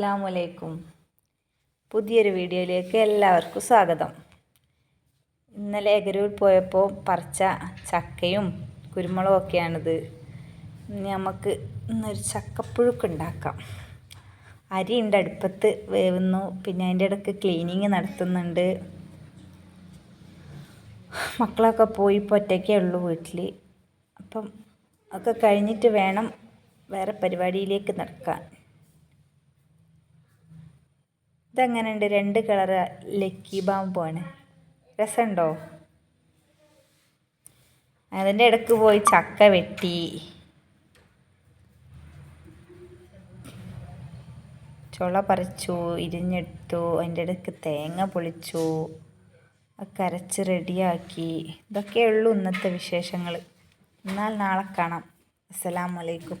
അസ്സലാമലൈക്കും. പുതിയൊരു വീഡിയോയിലേക്ക് എല്ലാവർക്കും സ്വാഗതം. ഇന്നലെ എഗരൂർ പോയപ്പോൾ പറിച്ച ചക്കയും കുരുമുളകും ഒക്കെയാണിത്. നമുക്ക് ഇന്നൊരു ചക്കപ്പുഴുക്ക് ഉണ്ടാക്കാം. അരിയുണ്ട് അടുപ്പത്ത് വേവുന്നു, പിന്നെ അതിൻ്റെ ഇടയ്ക്ക് ക്ലീനിങ് നടത്തുന്നുണ്ട്. മക്കളൊക്കെ പോയി ഇപ്പോൾ ഒറ്റയ്ക്കേ ഉള്ളൂ വീട്ടിൽ. അപ്പം ഒക്കെ കഴിഞ്ഞിട്ട് വേണം വേറെ പരിപാടിയിലേക്ക് നടക്കാൻ. ഇതെങ്ങനെയുണ്ട്? 2 കളർ ലക്കി ബാമ്പാണ്. രസമുണ്ടോ? അതിൻ്റെ ഇടയ്ക്ക് പോയി ചക്ക വെട്ടി, ചുള പറിച്ചു, ഇരിഞ്ഞെടുത്തു. അതിൻ്റെ ഇടയ്ക്ക് തേങ്ങ പൊളിച്ചു, ഒക്കെ അരച്ച് റെഡിയാക്കി. ഇതൊക്കെയുള്ളൂ ഇന്നത്തെ വിശേഷങ്ങൾ. എന്നാൽ നാളെ കാണാം. അസ്സലാമലൈക്കും.